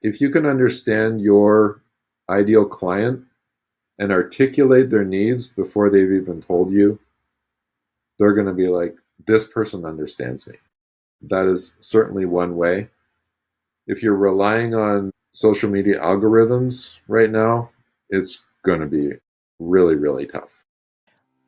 If you can understand your ideal client and articulate their needs before they've even told you, they're going to be like, this person understands me. That is certainly one way. If you're relying on social media algorithms right now, it's going to be really, really tough.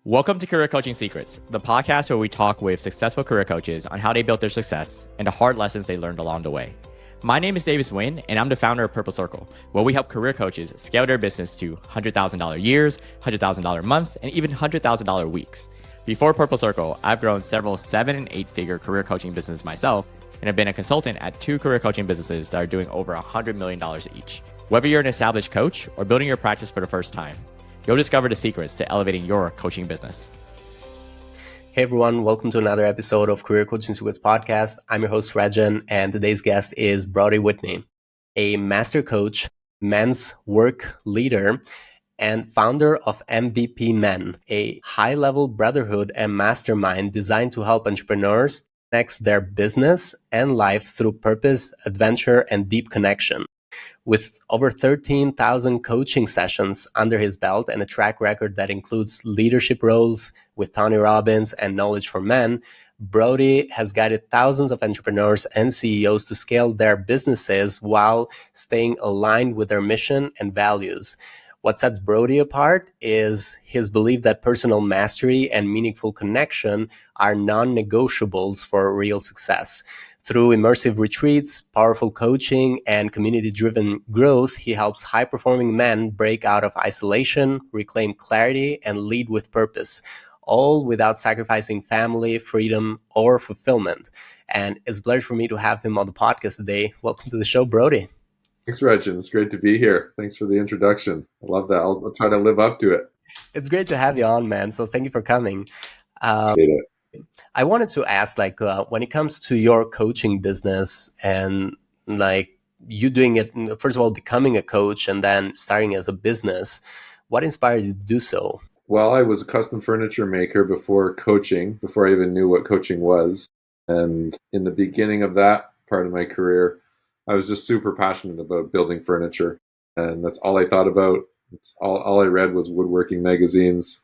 Welcome to Career Coaching Secrets, the podcast where we talk with successful career coaches on how they built their success and the hard lessons they learned along the way. My name is Davis Nguyen, and I'm the founder of Purple Circle, where we help career coaches scale their business to $100,000 years, $100,000 months, and even $100,000 weeks. Before Purple Circle, I've grown several 7- and 8-figure career coaching businesses myself, and have been a consultant at 2 career coaching businesses that are doing over $100 million each. Whether you're an established coach or building your practice for the first time, you'll discover the secrets to elevating your coaching business. Hey everyone, welcome to another episode of Career Coaching Secrets podcast. I'm your host, Rajan, and today's guest is Brodie Whitney, a master coach, men's work leader, and founder of MVP Men, a high-level brotherhood and mastermind designed to help entrepreneurs connect their business and life through purpose, adventure, and deep connection. With over 13,000 coaching sessions under his belt and a track record that includes leadership roles with Tony Robbins and Knowledge for Men, Brodie has guided thousands of entrepreneurs and CEOs to scale their businesses while staying aligned with their mission and values. What sets Brodie apart is his belief that personal mastery and meaningful connection are non-negotiables for real success. Through immersive retreats, powerful coaching, and community-driven growth, he helps high-performing men break out of isolation, reclaim clarity, and lead with purpose, all without sacrificing family, freedom, or fulfillment. And it's a pleasure for me to have him on the podcast today. Welcome to the show, Brodie. Thanks, Regin. It's great to be here. Thanks for the introduction. I love that. I'll try to live up to it. It's great to have you on, man. So thank you for coming. I wanted to ask, when it comes to your coaching business and you doing it, first of all, becoming a coach and then starting as a business, what inspired you to do so? Well, I was a custom furniture maker before coaching, before I even knew what coaching was. And in the beginning of that part of my career, I was just super passionate about building furniture. And that's all I thought about. It's all I read was woodworking magazines.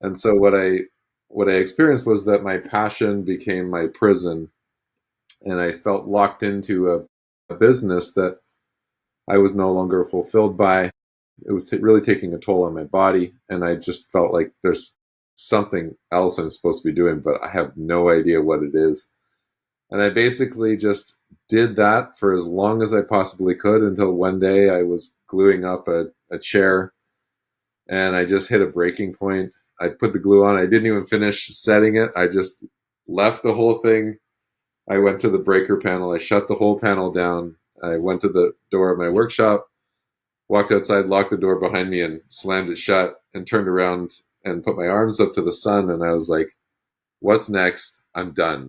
And so what I experienced was that my passion became my prison, and I felt locked into a business that I was no longer fulfilled by. It was really taking a toll on my body, and I just felt like there's something else I'm supposed to be doing, but I have no idea what it is. And I basically just did that for as long as I possibly could until one day I was gluing up a chair, and I just hit a breaking point. I put the glue on. I didn't even finish setting it. I just left the whole thing. I went to the breaker panel. I shut the whole panel down. I went to the door of my workshop, walked outside, locked the door behind me, and slammed it shut, and turned around and put my arms up to the sun. And I was like, what's next? I'm done.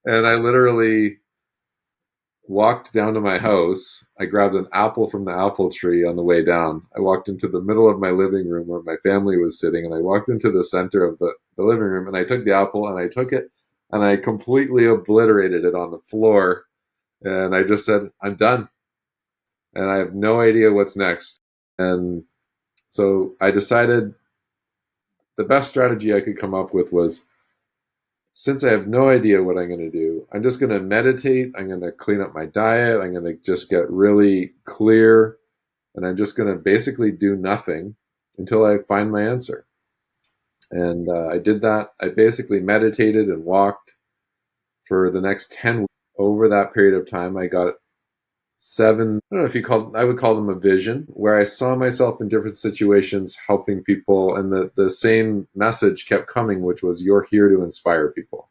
And I literally walked down to my house. I grabbed an apple from the apple tree on the way down. I walked into the middle of my living room where my family was sitting, and I walked into the center of the living room, and I took the apple, and I took it, and I completely obliterated it on the floor. And I just said, I'm done. And I have no idea what's next. And so I decided the best strategy I could come up with was, since I have no idea what I'm going to do, I'm just going to meditate. I'm going to clean up my diet. I'm going to just get really clear. And I'm just going to basically do nothing until I find my answer. And I did that. I basically meditated and walked for the next 10 weeks. Over that period of time, I got 7, I don't know if I would call them a vision, where I saw myself in different situations helping people, and the same message kept coming, which was, you're here to inspire people.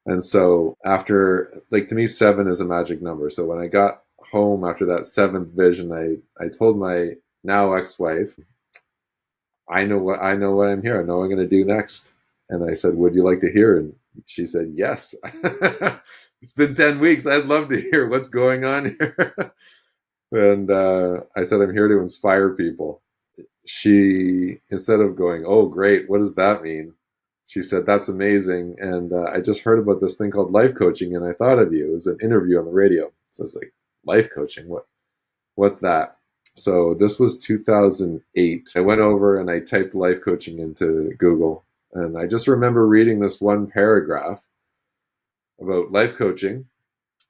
And so after, to me, 7 is a magic number. So when I got home after that 7th vision, I told my now ex-wife, I know what I'm here. I know what I'm going to do next. And I said, would you like to hear? And she said, yes. It's been 10 weeks. I'd love to hear what's going on here. And I said, I'm here to inspire people. She, instead of going, oh, great, what does that mean? she said, "That's amazing. And I just heard about this thing called life coaching, and I thought of you." It was an interview on the radio. So I was like, life coaching? What's that? So this was 2008. I went over and I typed life coaching into Google. And I just remember reading this one paragraph about life coaching.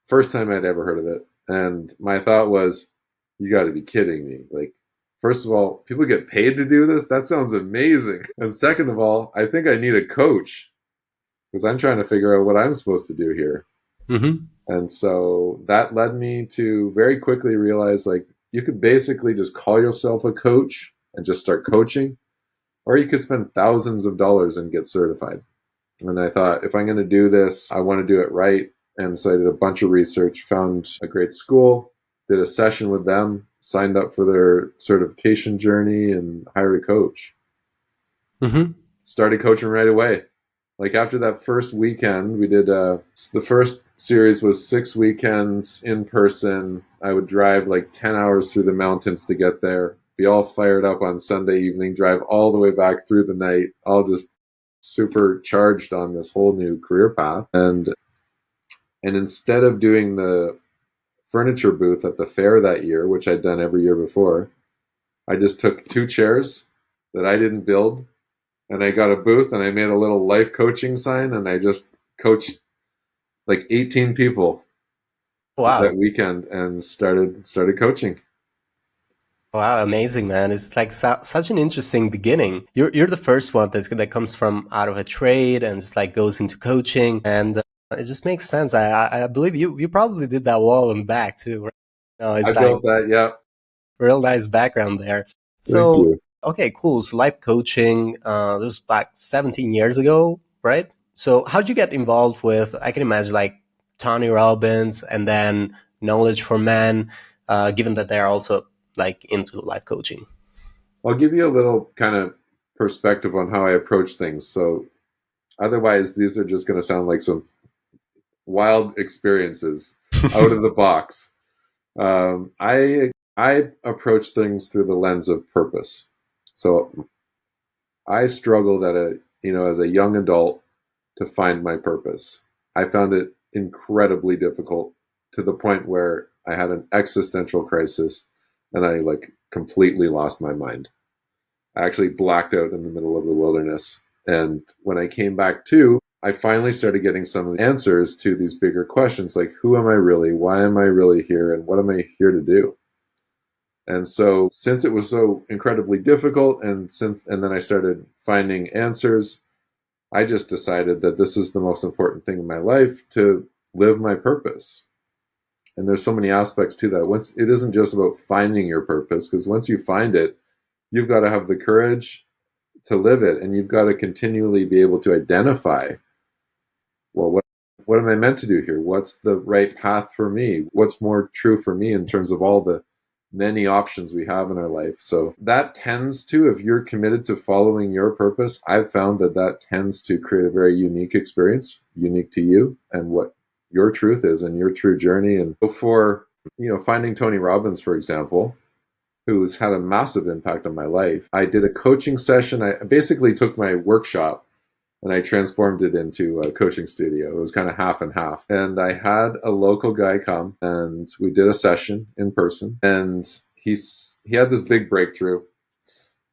First time I'd ever heard of it. And my thought was, you got to be kidding me. Like, first of all, people get paid to do this? That sounds amazing. And second of all, I think I need a coach because I'm trying to figure out what I'm supposed to do here. Mm-hmm. And so that led me to very quickly realize, like, you could basically just call yourself a coach and just start coaching, or you could spend thousands of dollars and get certified. And I thought, if I'm going to do this, I want to do it right. And so I did a bunch of research, found a great school, did a session with them, signed up for their certification journey, and hired a coach. Mm-hmm. Started coaching right away. Like after that first weekend, we did the first series was 6 weekends in person. I would drive like 10 hours through the mountains to get there, be all fired up on Sunday evening, drive all the way back through the night, all just super charged on this whole new career path. And instead of doing the furniture booth at the fair that year, which I'd done every year before, I just took 2 chairs that I didn't build, and I got a booth and I made a little life coaching sign, and I just coached like 18 people that Wow. weekend and started coaching. Wow, amazing, man. It's like such an interesting beginning. You're the first one that comes from out of a trade and just like goes into coaching, and it just makes sense. I believe you probably did that wall in the back too, right? No, I it's like built that. Yeah. real nice background there. Thank So, you. okay, cool. So life coaching, this was back 17 years ago, right? So how'd you get involved with, I can imagine like Tony Robbins and then Knowledge for Men, given that they're also like into the life coaching? I'll give you a little kind of perspective on how I approach things. So otherwise, these are just going to sound like some wild experiences out of the box. I approach things through the lens of purpose. So I struggled as a young adult to find my purpose. I found it incredibly difficult to the point where I had an existential crisis and I like completely lost my mind. I actually blacked out in the middle of the wilderness. And when I came back to, I finally started getting some of the answers to these bigger questions like, who am I really? Why am I really here? And what am I here to do? And so since it was so incredibly difficult and then I started finding answers, I just decided that this is the most important thing in my life, to live my purpose. And there's so many aspects to that. Once it isn't just about finding your purpose, because once you find it, you've got to have the courage to live it, and you've got to continually be able to identify, well, what am I meant to do here? What's the right path for me? What's more true for me in terms of all the many options we have in our life? So that tends to, if you're committed to following your purpose, I've found that tends to create a very unique experience, unique to you and what your truth is and your true journey. And for, finding Tony Robbins, for example, who's had a massive impact on my life, I did a coaching session. I basically took my workshop and I transformed it into a coaching studio. It was kind of half and half. And I had a local guy come and we did a session in person. And he had this big breakthrough.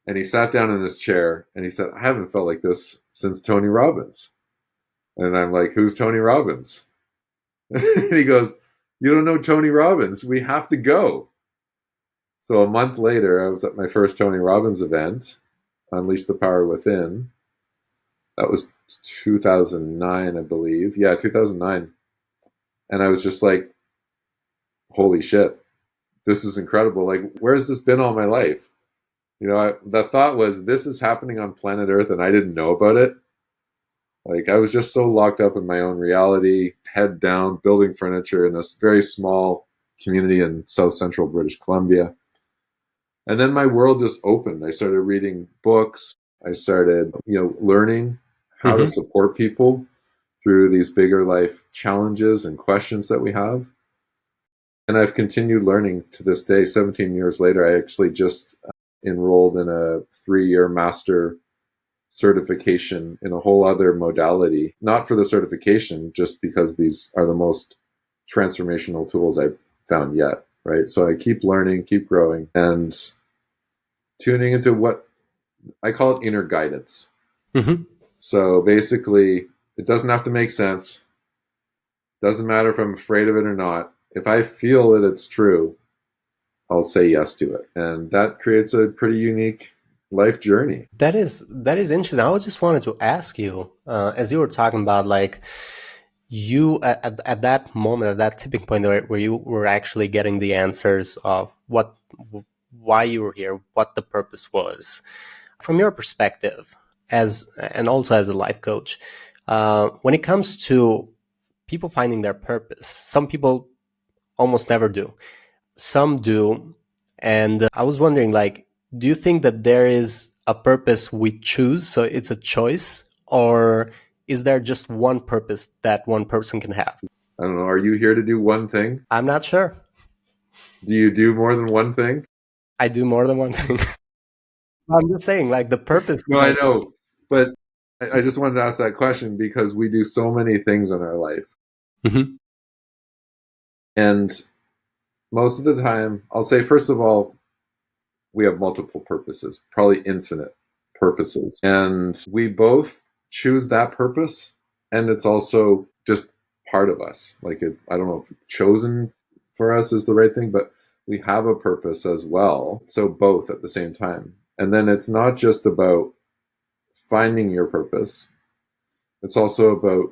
And he sat down in his chair and he said, I haven't felt like this since Tony Robbins. And I'm like, who's Tony Robbins? And he goes, you don't know Tony Robbins. We have to go. So a month later, I was at my first Tony Robbins event, Unleash the Power Within. That was 2009, I believe. Yeah, 2009. And I was just like, holy shit, this is incredible. Like, where has this been all my life? The thought was, this is happening on planet Earth and I didn't know about it. Like, I was just so locked up in my own reality, head down, building furniture in this very small community in South Central British Columbia. And then my world just opened. I started reading books. I started, learning how to support people through these bigger life challenges and questions that we have. And I've continued learning to this day. 17 years later, I actually just enrolled in a 3-year master certification in a whole other modality, not for the certification, just because these are the most transformational tools I've found yet, right? So I keep learning, keep growing, and tuning into what I call it inner guidance. Mm-hmm. So basically, it doesn't have to make sense. Doesn't matter if I'm afraid of it or not. If I feel that it's true, I'll say yes to it. And that creates a pretty unique life journey. That is interesting. I just wanted to ask you, as you were talking about, like you at that moment, at that tipping point where you were actually getting the answers of why you were here, what the purpose was, from your perspective, and also as a life coach, when it comes to people finding their purpose, some people almost never do. Some do. And I was wondering, like, do you think that there is a purpose we choose, so it's a choice, or is there just one purpose that one person can have? I don't know. Are you here to do one thing? I'm not sure. Do you do more than one thing? I do more than one thing. I'm just saying, like, the purpose. No, I know. But I just wanted to ask that question because we do so many things in our life. Mhm. And most of the time, I'll say, first of all, we have multiple purposes, probably infinite purposes. And we both choose that purpose. And it's also just part of us. Like, I don't know if chosen for us is the right thing, but we have a purpose as well. So both at the same time. And then it's not just about finding your purpose. It's also about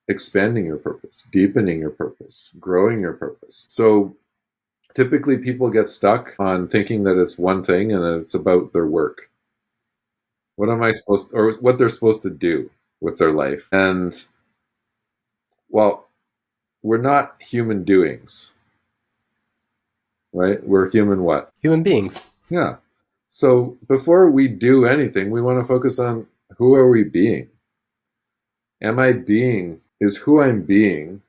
expanding your purpose, deepening your purpose, growing your purpose. So typically people get stuck on thinking that it's one thing and it's about their work. What am I supposed to, or what they're supposed to do with their life? And well, we're not human doings, right? We're human what? Human beings. Yeah. So before we do anything, we want to focus on who are we being? Am I being, is who I'm being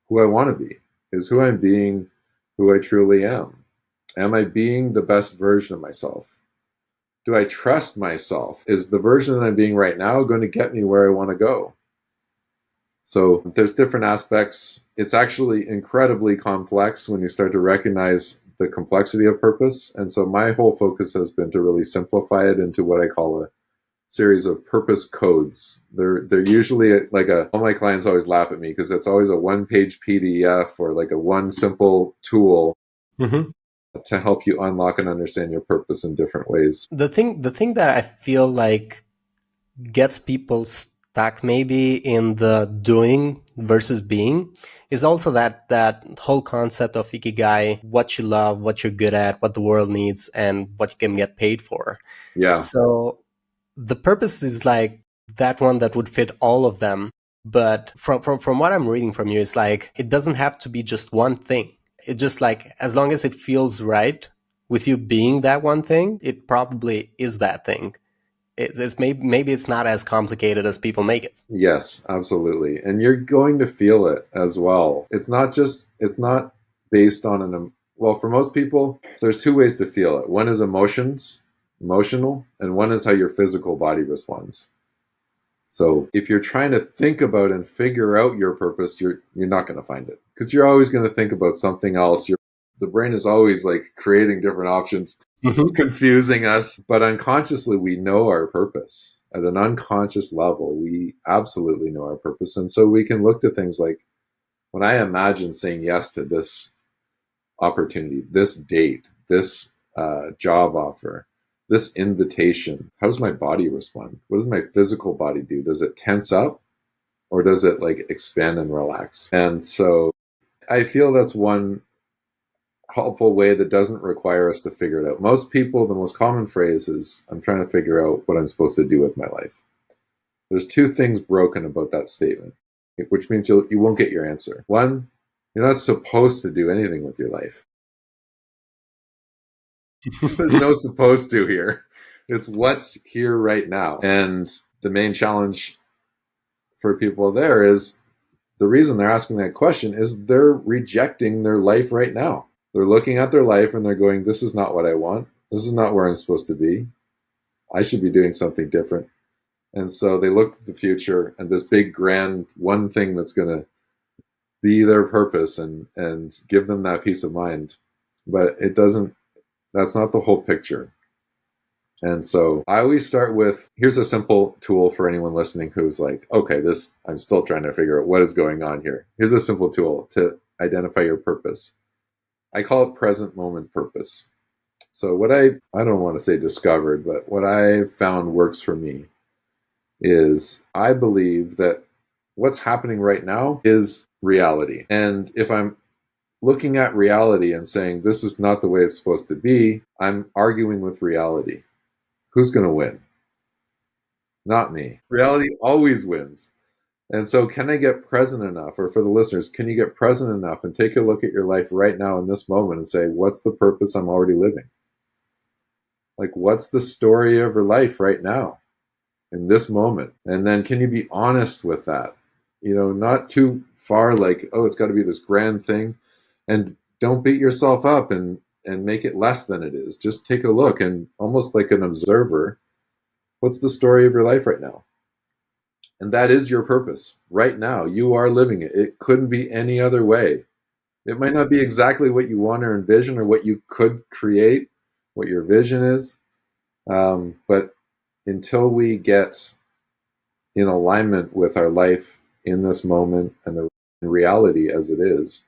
who I want to be? Is who I'm being who I truly am? Am I being the best version of myself? Do I trust myself? Is the version that I'm being right now going to get me where I want to go? So there's different aspects. It's actually incredibly complex when you start to recognize the complexity of purpose. And so my whole focus has been to really simplify it into what I call a series of purpose codes. They're usually like all my clients always laugh at me because it's always a one-page PDF or like a one simple tool Mm-hmm. to help you unlock and understand your purpose in different ways. The thing that I feel like gets people stuck maybe in the doing versus being is also that whole concept of ikigai, what you love, what you're good at, what the world needs, and what you can get paid for. Yeah. So the purpose is like that one that would fit all of them. But from what I'm reading from you, it's like it doesn't have to be just one thing. It just, like, as long as it feels right with you being that one thing, it probably is that thing. It's maybe it's not as complicated as people make it. Yes, absolutely. And you're going to feel it as well. It's not based on well, for most people, there's two ways to feel it. One is emotional, and one is how your physical body responds. So if you're trying to think about and figure out your purpose, you're not going to find it because you're always going to think about something else. The brain is always like creating different options, confusing us. But unconsciously, we know our purpose. At an unconscious level, we absolutely know our purpose. And so we can look to things like, when I imagine saying yes to this opportunity, this date, this job offer, this invitation, how does my body respond? What does my physical body do? Does it tense up or does it like expand and relax? And so I feel that's one helpful way that doesn't require us to figure it out. Most people, the most common phrase is, I'm trying to figure out what I'm supposed to do with my life. There's two things broken about that statement, which means you won't get your answer. One, you're not supposed to do anything with your life. There's no supposed to here. It's what's here right now. And the main challenge for people there is the reason they're asking that question is they're rejecting their life right now. They're looking at their life and they're going, this is not what I want. This is not where I'm supposed to be. I should be doing something different. And so they looked at the future and this big grand one thing that's going to be their purpose and give them that peace of mind. But it doesn't, that's not the whole picture. And so I always start with, here's a simple tool for anyone listening who's like, okay, I'm still trying to figure out what is going on here. Here's a simple tool to identify your purpose. I call it present moment purpose. So what I don't want to say discovered, but what I found works for me is I believe that what's happening right now is reality. And if I'm looking at reality and saying this is not the way it's supposed to be, I'm arguing with reality. Who's going to win? Not me. Reality always wins. And so can I get present enough, or for the listeners, can you get present enough and take a look at your life right now in this moment and say, what's the purpose I'm already living? Like, what's the story of your life right now in this moment? And then can you be honest with that? Not too far like, oh, it's got to be this grand thing. And don't beat yourself up and make it less than it is. Just take a look and almost like an observer, what's the story of your life right now? And that is your purpose. Right now, you are living it. It couldn't be any other way. It might not be exactly what you want or envision or what you could create, what your vision is. But until we get in alignment with our life in this moment and the reality as it is,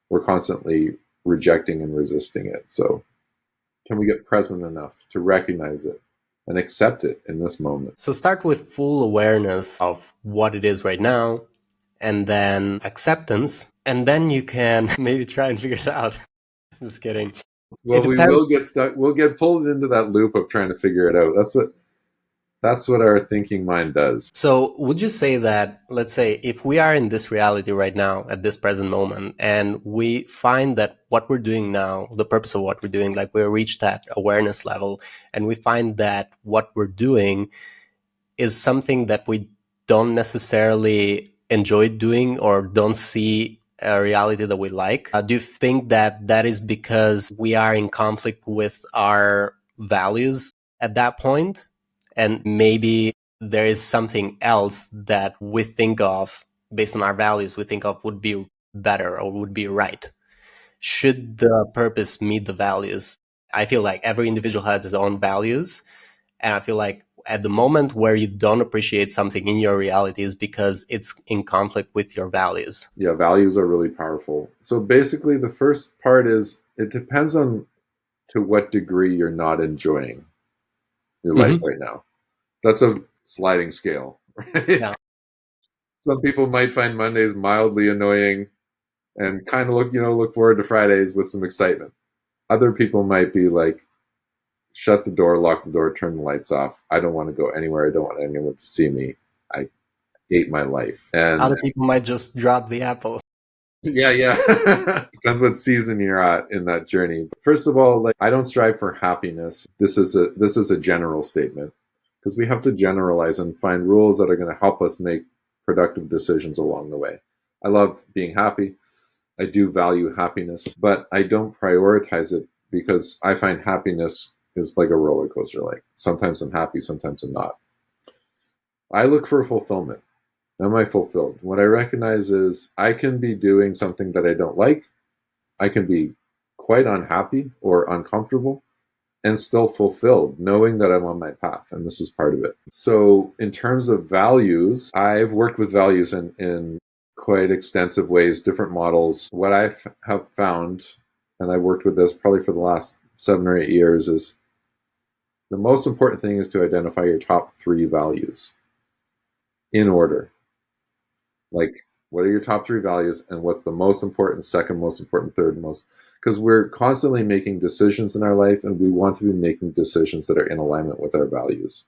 we're constantly rejecting and resisting it. So can we get present enough to recognize it and accept it in this moment? So start with full awareness of what it is right now, and then acceptance, and then you can maybe try and figure it out. Just kidding. Well, we will get stuck. We'll get pulled into that loop of trying to figure it out. That's what our thinking mind does. So would you say that, let's say, if we are in this reality right now, at this present moment, and we find that what we're doing now, the purpose of what we're doing, like we reached that awareness level, and we find that what we're doing is something that we don't necessarily enjoy doing or don't see a reality that we like, do you think that that is because we are in conflict with our values at that point? And maybe there is something else that we think of based on our values, we think of would be better or would be right. Should the purpose meet the values? I feel like every individual has his own values. And I feel like at the moment where you don't appreciate something in your reality is because it's in conflict with your values. Yeah, values are really powerful. So basically the first part is it depends on to what degree you're not enjoying your life right now. That's a sliding scale, right? Yeah. Some people might find Mondays mildly annoying and kind of look forward to Fridays with some excitement. Other people might be like, shut the door, lock the door, turn the lights off. I don't want to go anywhere. I don't want anyone to see me. I hate my life. And other people might just drop the apple. Yeah. Depends what season you're at in that journey. But first of all, I don't strive for happiness. This is a general statement because we have to generalize and find rules that are going to help us make productive decisions along the way. I love being happy. I do value happiness, but I don't prioritize it because I find happiness is like a roller coaster. Like sometimes I'm happy, sometimes I'm not. I look for fulfillment. Am I fulfilled? What I recognize is I can be doing something that I don't like. I can be quite unhappy or uncomfortable and still fulfilled, knowing that I'm on my path, and this is part of it. So in terms of values, I've worked with values in quite extensive ways, different models. What I have found, and I worked with this probably for the last 7 or 8 years, is the most important thing is to identify your top 3 values in order. Like, what are your top 3 values and what's the most important, second most important, third most? Because we're constantly making decisions in our life and we want to be making decisions that are in alignment with our values.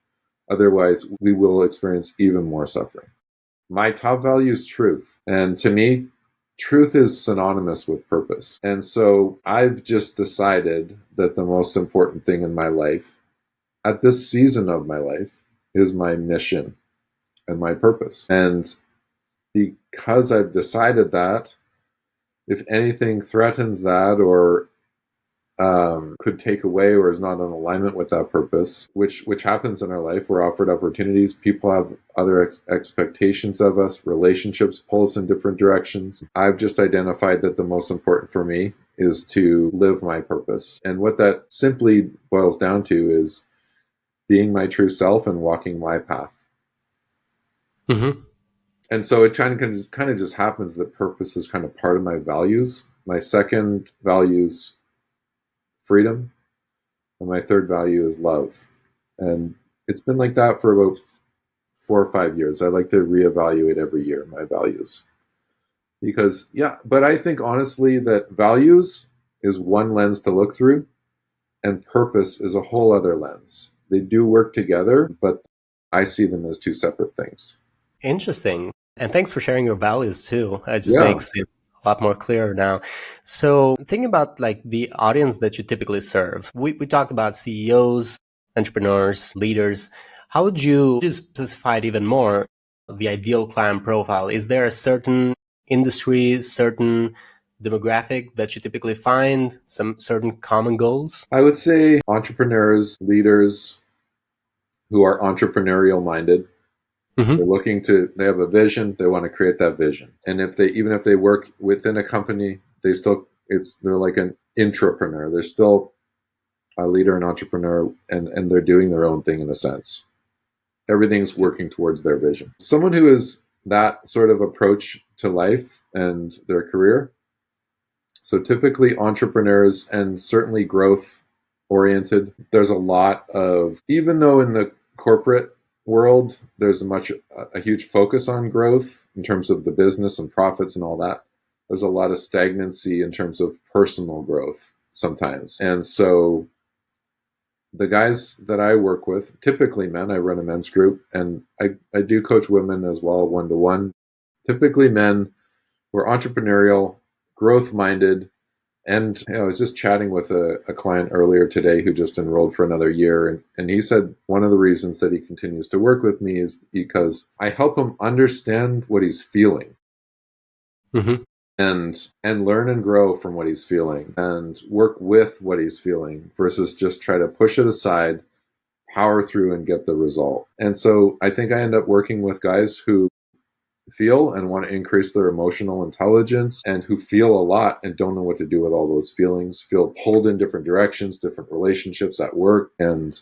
Otherwise, we will experience even more suffering. My top value is truth. And to me, truth is synonymous with purpose. And so I've just decided that the most important thing in my life, at this season of my life, is my mission and my purpose. And because I've decided that, if anything threatens that or could take away or is not in alignment with that purpose, which happens in our life. We're offered opportunities. People have other expectations of us. Relationships pull us in different directions. I've just identified that the most important for me is to live my purpose. And what that simply boils down to is being my true self and walking my path. Mm-hmm. And so it kind of just happens that purpose is kind of part of my values. My second value is freedom, and my third value is love. And it's been like that for about 4 or 5 years. I like to reevaluate every year my values. Because, yeah, but I think honestly that values is one lens to look through, and purpose is a whole other lens. They do work together, but I see them as two separate things. Interesting. And thanks for sharing your values too. It just Yeah. makes it a lot more clear now. So thinking about like the audience that you typically serve, we talked about CEOs, entrepreneurs, leaders. How would you just specify it even more, the ideal client profile? Is there a certain industry, certain demographic that you typically find, some certain common goals? I would say entrepreneurs, leaders who are entrepreneurial minded. Mm-hmm. They're looking to, they have a vision, they want to create that vision. And even if they work within a company, they're like an intrapreneur. They're still a leader and entrepreneur, and they're doing their own thing in a sense. Everything's working towards their vision. Someone who is that sort of approach to life and their career. So typically entrepreneurs and certainly growth oriented. There's a lot of, even though in the corporate world, there's a huge focus on growth in terms of the business and profits and all that. There's a lot of stagnancy in terms of personal growth sometimes. And so the guys that I work with, typically men, I run a men's group, and I do coach women as well, one-to-one. Typically men who are entrepreneurial, growth-minded, and I was just chatting with a client earlier today who just enrolled for another year. And he said one of the reasons that he continues to work with me is because I help him understand what he's feeling. Mm-hmm. And learn and grow from what he's feeling and work with what he's feeling versus just try to push it aside, power through and get the result. And so I think I end up working with guys who feel and want to increase their emotional intelligence and who feel a lot and don't know what to do with all those feelings, feel pulled in different directions, different relationships at work and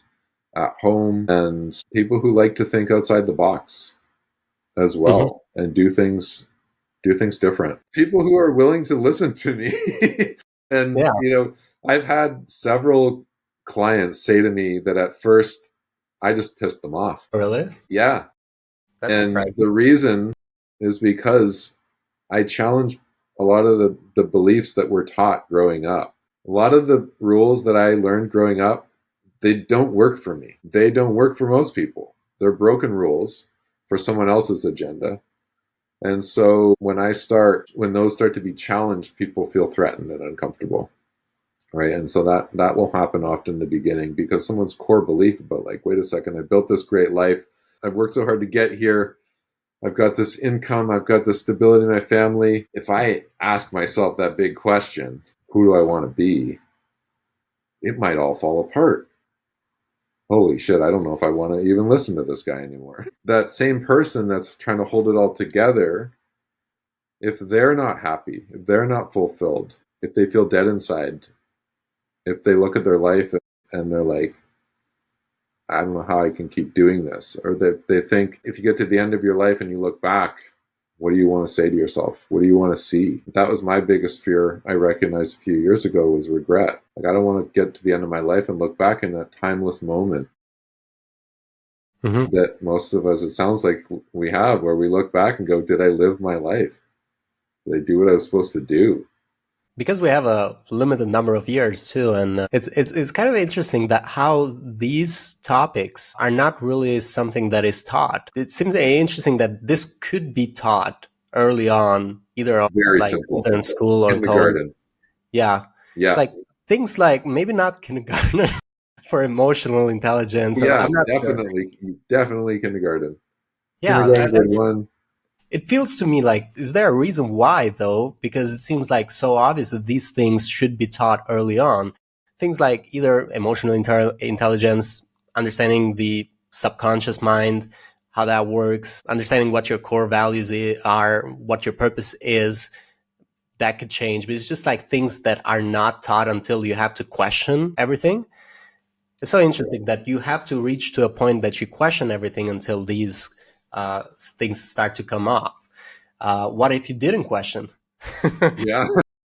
at home, and people who like to think outside the box as well and do things different. People who are willing to listen to me. And, Yeah. I've had several clients say to me that at first I just pissed them off. Really? Yeah. That's And surprising. the reason is because I challenge a lot of the beliefs that we're taught growing up. A lot of the rules that I learned growing up, they don't work for me. They don't work for most people. They're broken rules for someone else's agenda. And so when those start to be challenged, people feel threatened and uncomfortable. Right. And so that will happen often in the beginning because someone's core belief about like, wait a second, I built this great life. I've worked so hard to get here. I've got this income. I've got this stability in my family. If I ask myself that big question, who do I want to be? It might all fall apart. Holy shit, I don't know if I want to even listen to this guy anymore. That same person that's trying to hold it all together, if they're not happy, if they're not fulfilled, if they feel dead inside, if they look at their life and they're like, I don't know how I can keep doing this, or that they think if you get to the end of your life and you look back, what do you want to say to yourself? What do you want to see? That was my biggest fear I recognized a few years ago was regret. Like, I don't want to get to the end of my life and look back in that timeless moment that most of us, it sounds like we have, where we look back and go, did I live my life? Did I do what I was supposed to do? Because we have a limited number of years too, and it's kind of interesting that how these topics are not really something that is taught. It seems interesting that this could be taught early on, either Very like simple. either in school or in college. Kindergarten. Yeah, Yeah. like things like maybe not kindergarten for emotional intelligence. Or Yeah, I'm not sure. definitely kindergarten. Yeah, Kindergarten, grade one. it feels to me like, is there a reason why though? Because it seems like so obvious that these things should be taught early on. things like either emotional intelligence, understanding the subconscious mind, how that works, understanding what your core values are, what your purpose is. That could change, but it's just like things that are not taught until you have to question everything. It's so interesting that you have to reach to a point that you question everything until these things start to come off. What if you didn't question? Yeah.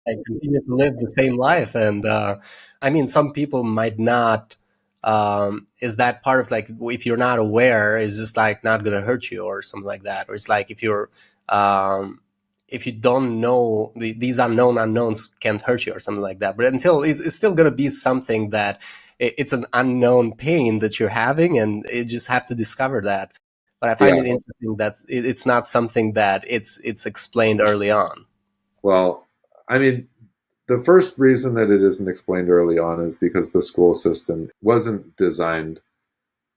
And continue to live the same life? And I mean, some people might not. Is that part of like, if you're not aware, is just like not going to hurt you or something like that? Or it's like if you don't know, these unknown unknowns can't hurt you or something like that. But until it's still going to be something that it's an unknown pain that you're having, and you just have to discover that. But I find Yeah. it interesting that it's not something that it's explained early on. Well, I mean, the first reason that it isn't explained early on is because the school system wasn't designed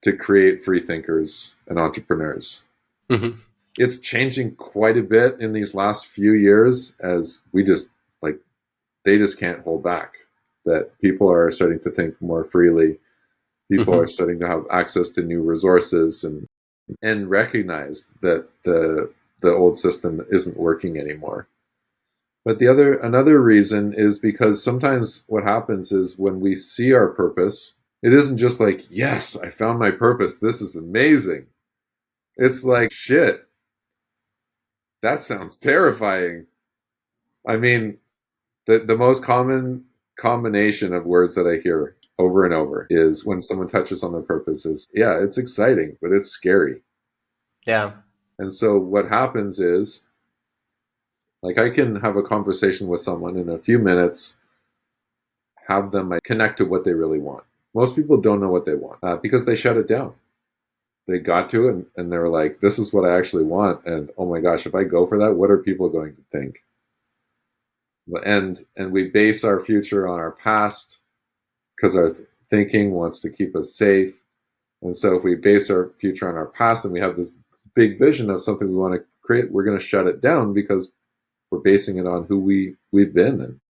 to create free thinkers and entrepreneurs. Mm-hmm. It's changing quite a bit in these last few years as we just like they just can't hold back. That people are starting to think more freely. People Mm-hmm. are starting to have access to new resources and recognize that the old system isn't working anymore. But another reason is because sometimes what happens is when we see our purpose, it isn't just like, yes, I found my purpose. This is amazing. It's like, shit, that sounds terrifying. I mean, the most common combination of words that I hear over and over is when someone touches on their purpose is, yeah, it's exciting, but it's scary. Yeah. And so what happens is, like, I can have a conversation with someone in a few minutes, have them connect to what they really want. Most people don't know what they want because they shut it down. They got to it and they were like, this is what I actually want. And oh my gosh, if I go for that, what are people going to think? And we base our future on our past because our thinking wants to keep us safe. And so if we base our future on our past and we have this big vision of something we want to create, we're going to shut it down because we're basing it on who we've been and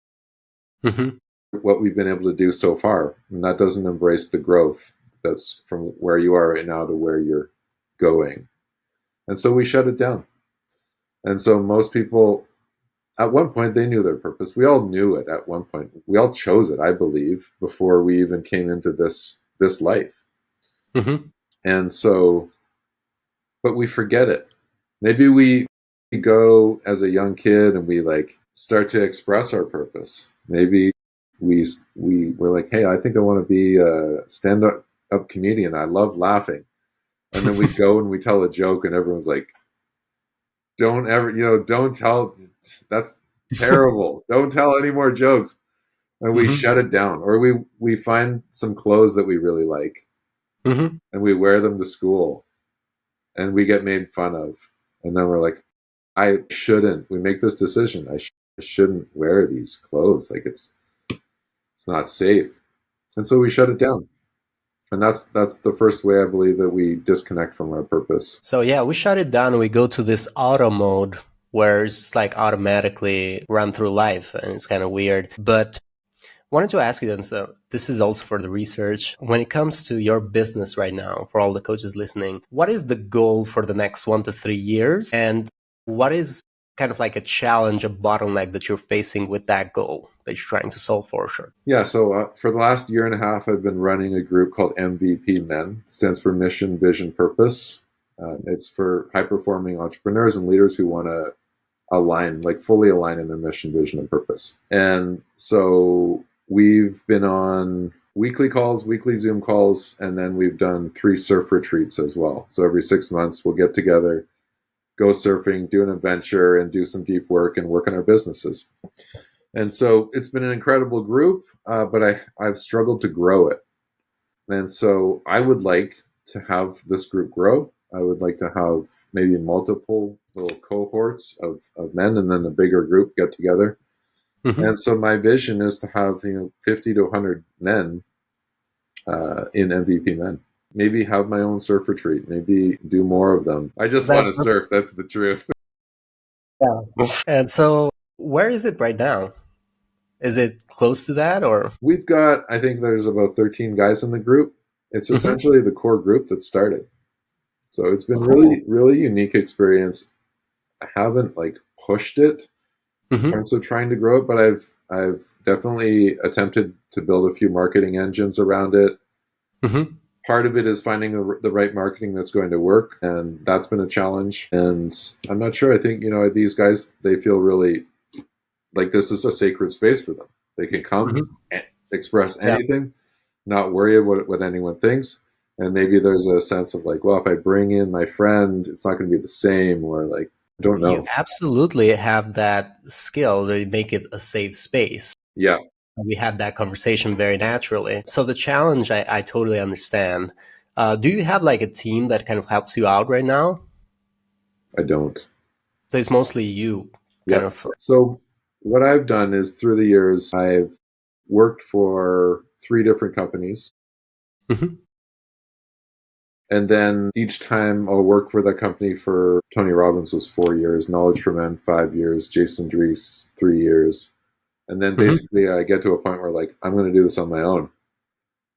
Mm-hmm. what we've been able to do so far. And that doesn't embrace the growth that's from where you are right now to where you're going. And so we shut it down. And so most people, at one point, they knew their purpose. We all knew it at one point. We all chose it, I believe, before we even came into this life. Mm-hmm. And so, but we forget it. Maybe we go as a young kid and we like start to express our purpose. Maybe we were like, hey, I think I want to be a stand-up comedian. I love laughing. And then we go and we tell a joke and everyone's like, don't ever, don't tell, that's terrible. Don't tell any more jokes. And we Mm-hmm. shut it down. Or we find some clothes that we really like Mm-hmm. and we wear them to school and we get made fun of. And then we're like, we make this decision. I shouldn't wear these clothes. Like it's not safe. And so we shut it down. And that's the first way I believe that we disconnect from our purpose. So yeah, we shut it down and we go to this auto mode where it's like automatically run through life, and it's kind of weird. But wanted to ask you then, so this is also for the research. When it comes to your business right now, for all the coaches listening, what is the goal for the next 1 to 3 years? And what is kind of like a challenge, a bottleneck that you're facing with that goal that you're trying to solve for? Sure. Yeah, so for the last year and a half, I've been running a group called MVP Men. It stands for Mission, Vision, Purpose. It's for high-performing entrepreneurs and leaders who want to fully align in their mission, vision, and purpose. And so we've been on weekly calls, weekly Zoom calls, and then we've done 3 surf retreats as well. So every 6 months, we'll get together, go surfing, do an adventure, and do some deep work and work on our businesses. And so it's been an incredible group, but I've struggled to grow it. And so I would like to have this group grow. I would like to have maybe multiple little cohorts of men and then a bigger group get together. Mm-hmm. And so my vision is to have 50 to 100 men in MVP Men. Maybe have my own surf retreat. Maybe do more of them. I just want to surf. That's the truth. Yeah. And so where is it right now? Is it close to that or? We've got, I think there's about 13 guys in the group. It's Mhm. essentially the core group that started. So it's been Cool. really, really unique experience. I haven't like pushed it in Hmm. terms of trying to grow it, but I've definitely attempted to build a few marketing engines around it. Hmm. Part of it is finding the right marketing that's going to work, and that's been a challenge. And I'm not sure. I think these guys, they feel really like this is a sacred space for them. They can come Hmm. and express Yeah. anything, not worry about what anyone thinks. And maybe there's a sense of like, well, if I bring in my friend, it's not going to be the same, or like, I don't You know. absolutely have that skill to make it a safe space. Yeah, We had that conversation very naturally. So the challenge, I totally understand. Do you have like a team that kind of helps you out right now? I don't. So it's mostly you, kind Yep. of. So what I've done is through the years, I've worked for three different companies. Mhm. And then each time I'll work for that company for Tony Robbins was 4 years, Knowledge for Men 5 years, Jason Dries 3 years. And then Mhm. basically I get to a point where like I'm going to do this on my own.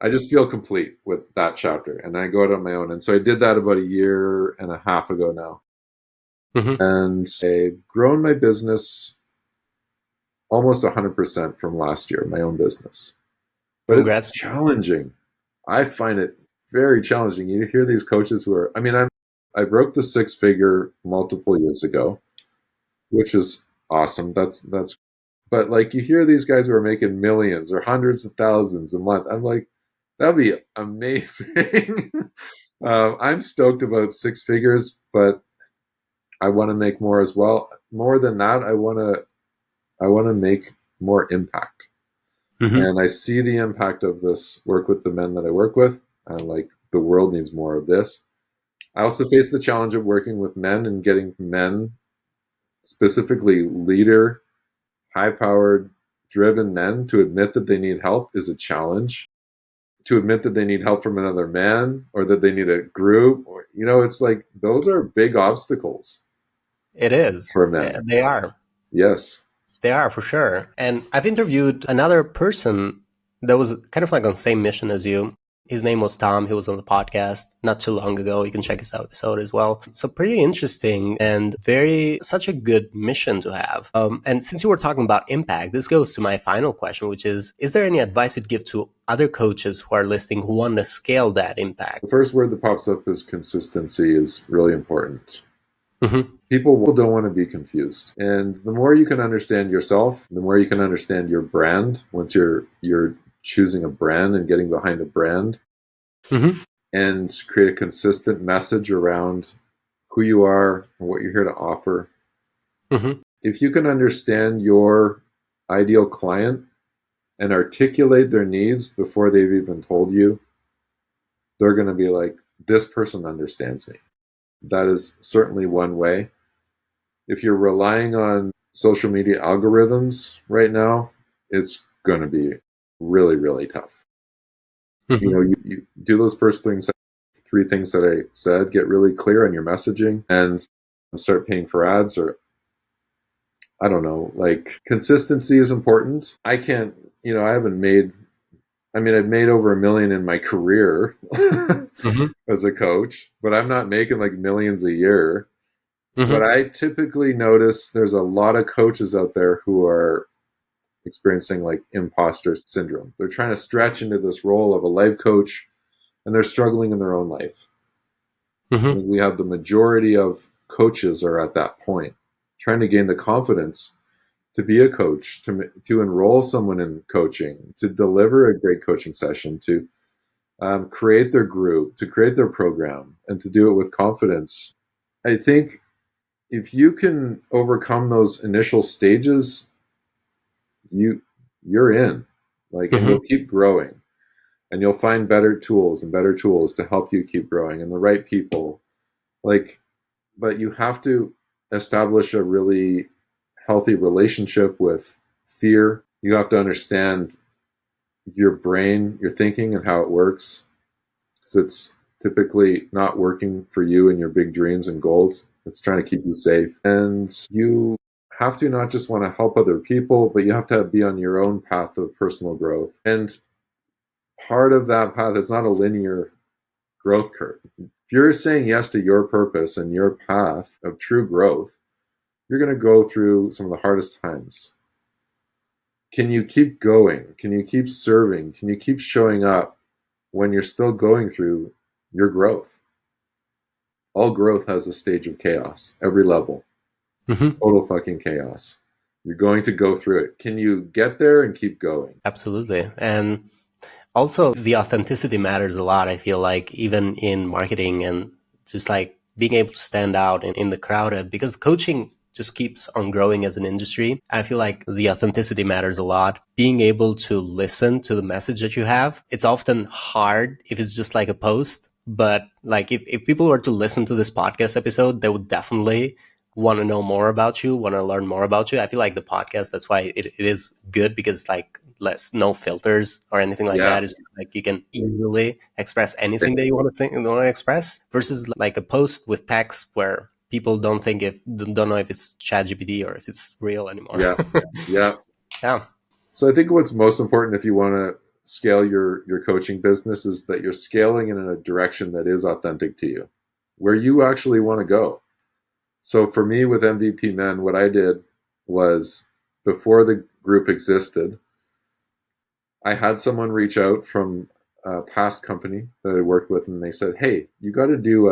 I just feel complete with that chapter and I go out on my own. And so I did that about a year and a half ago now. Mhm. And I've grown my business almost 100% from last year, my own business. But it's Congrats. challenging. I find it very challenging. You hear these coaches who are, I mean, I broke the six figure multiple years ago, which is awesome. but like you hear these guys who are making millions or hundreds of thousands a month. I'm like, that'd be amazing. I'm stoked about six figures, but I want to make more as well. More than that, I want to make more impact. Mhm. And I see the impact of this work with the men that I work with. And like the world needs more of this. I also face the challenge of working with men and getting men, specifically leader, high powered, driven men, to admit that they need help is a challenge. To admit that they need help from another man or that they need a group, or, it's like those are big obstacles It is. for men. They are. Yes. They are for sure. And I've interviewed another person that was kind of like on the same mission as you. His name was Tom. He was on the podcast not too long ago. You can check his episode as well. So pretty interesting and such a good mission to have. And since you were talking about impact, this goes to my final question, which is there any advice you'd give to other coaches who are listening who want to scale that impact? The first word that pops up is consistency is really important. Hmm. People don't want to be confused. And the more you can understand yourself, the more you can understand your brand. Once you're choosing a brand and getting behind a brand Hmm. and create a consistent message around who you are and what you're here to offer. Hmm. If you can understand your ideal client and articulate their needs before they've even told you, they're going to be like, this person understands me. That is certainly one way. If you're relying on social media algorithms right now, it's going to be really, really tough. Hmm. You do those first things, three things that I said, get really clear on your messaging and start paying for ads, or I don't know, like consistency is important. I can't, I haven't made, I mean, I've made over 1 million in my career Hmm. as a coach, but I'm not making like millions a year. What Hmm. I typically notice, there's a lot of coaches out there who are experiencing like imposter syndrome. They're trying to stretch into this role of a life coach and they're struggling in their own life. I Hmm. think we have the majority of coaches are at that point, trying to gain the confidence to be a coach, to enroll someone in coaching, to deliver a great coaching session, to create their group, to create their program, and to do it with confidence. I think if you can overcome those initial stages, you you're in, like, and you'll Hmm. keep growing, and you'll find better tools to help you keep growing, and the right people, like, but you have to establish a really healthy relationship with fear. You have to understand your brain, your thinking, and how it works, because it's typically not working for you and your big dreams and goals. It's trying to keep you safe. And you have to not just want to help other people, but you have to be on your own path of personal growth. And part of that path is not a linear growth curve. If you're saying yes to your purpose and your path of true growth, you're going to go through some of the hardest times. Can you keep going? Can you keep serving? Can you keep showing up when you're still going through your growth? All growth has a stage of chaos, every level. Total fucking chaos. You're going to go through it. Can you get there and keep going? Absolutely. And also, the authenticity matters a lot, I feel like, even in marketing and just like being able to stand out in the crowded, because coaching just keeps on growing as an industry. I feel like the authenticity matters a lot. Being able to listen to the message that you have, it's often hard if it's just like a post. But like if people were to listen to this podcast episode, they would definitely want to know more about you, want to learn more about you. I feel like the podcast, that's why it is good, because like no filters or anything like that. It's like you can easily express anything that you want to express, versus like a post with text where people don't know if it's ChatGPT or if it's real anymore. Yeah. Yeah. So I think what's most important if you want to scale your coaching business is that you're scaling in a direction that is authentic to you, where you actually want to go. So for me with MVP Men, what I did was, before the group existed, I had someone reach out from a past company that I worked with, and they said, "Hey, you got to do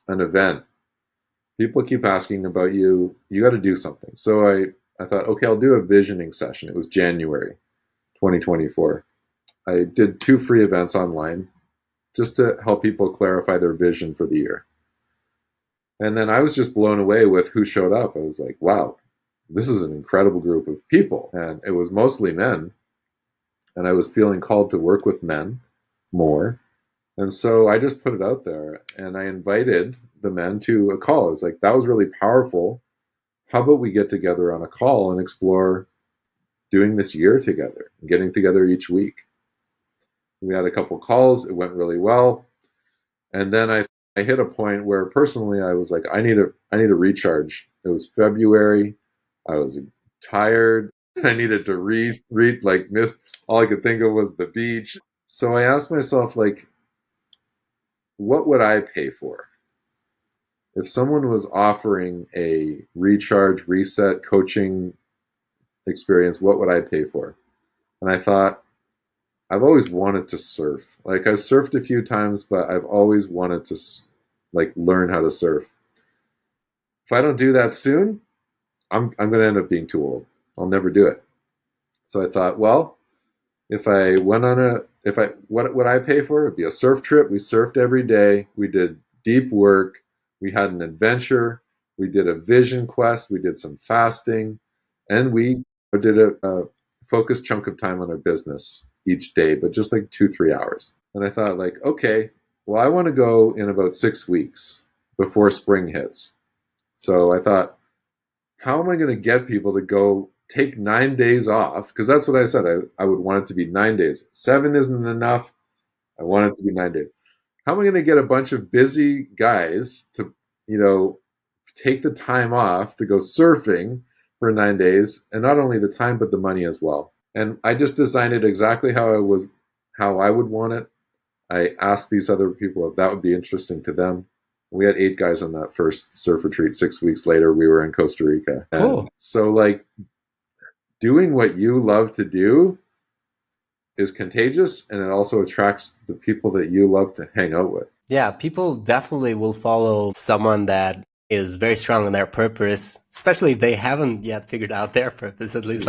an event. People keep asking about you. You got to do something." So I thought, okay, I'll do a visioning session. It was January 2024. I did 2 free events online just to help people clarify their vision for the year. And then I was just blown away with who showed up. I was like, wow, this is an incredible group of people. And it was mostly men. And I was feeling called to work with men more. And so I just put it out there and I invited the men to a call. I was like, that was really powerful. How about we get together on a call and explore doing this year together, getting together each week? We had a couple calls. It went really well. And then I hit a point where personally I was like, I need a recharge. It was February. I was tired. I needed to read like miss. All I could think of was the beach. So I asked myself, like, what would I pay for? If someone was offering a recharge, reset coaching experience, what would I pay for? And I thought, I've always wanted to surf. Like, I've surfed a few times, but I've always wanted to like learn how to surf. If I don't do that soon, I'm going to end up being too old. I'll never do it. So I thought, well, if I went on what would I pay for? It'd be a surf trip. We surfed every day. We did deep work. We had an adventure. We did a vision quest. We did some fasting, and we did a focused chunk of time on our business each day, but just like 2-3 hours. And I thought, like, okay, well, I want to go in about 6 weeks before spring hits. So I thought, how am I going to get people to go take 9 days off? Because that's what I said. I would want it to be 9 days. 7 isn't enough. I want it to be 9 days. How am I going to get a bunch of busy guys to, take the time off to go surfing for 9 days, and not only the time, but the money as well? And I just designed it exactly how I would want it. I asked these other people if that would be interesting to them. We had 8 guys on that first surf retreat. 6 weeks later, we were in Costa Rica. Cool. And so, like, doing what you love to do is contagious, and it also attracts the people that you love to hang out with. Yeah, people definitely will follow someone that is very strong on their purpose, especially if they haven't yet figured out their purpose, at least.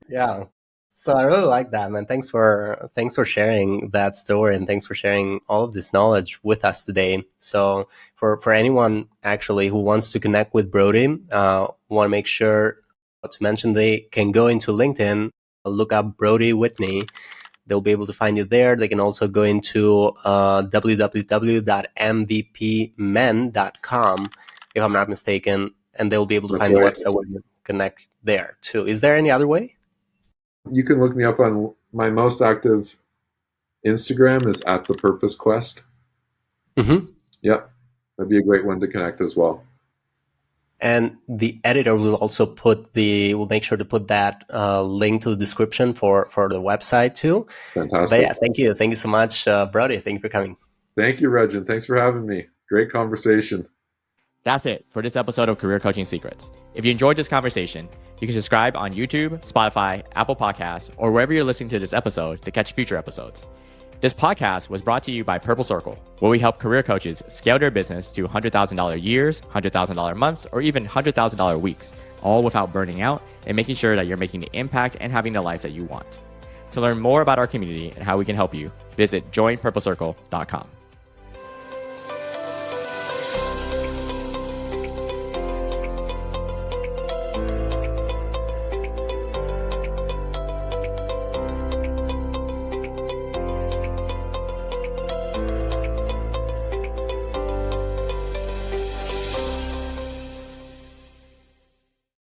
Yeah. So I really like that, man. Thanks for sharing that story, and thanks for sharing all of this knowledge with us today. So for anyone actually who wants to connect with Brodie, want to make sure to mention they can go into LinkedIn, look up Brodie Whitney. They'll be able to find you there. They can also go into www.mvpmen.com, if I'm not mistaken, and they'll be able to find the website where you connect there too. Is there any other way? You can look me up on my most active Instagram is @thepurposequest. Mm-hmm. Yep, that'd be a great one to connect as well. And the editor will also will make sure to put that link to the description for the website too. Fantastic. But yeah, thank you. Thank you so much, Brodie. Thank you for coming. Thank you, Regin. Thanks for having me. Great conversation. That's it for this episode of Career Coaching Secrets. If you enjoyed this conversation, you can subscribe on YouTube, Spotify, Apple Podcasts, or wherever you're listening to this episode to catch future episodes. This podcast was brought to you by Purple Circle, where we help career coaches scale their business to $100,000 years, $100,000 months, or even $100,000 weeks, all without burning out and making sure that you're making the impact and having the life that you want. To learn more about our community and how we can help you, visit joinpurplecircle.com.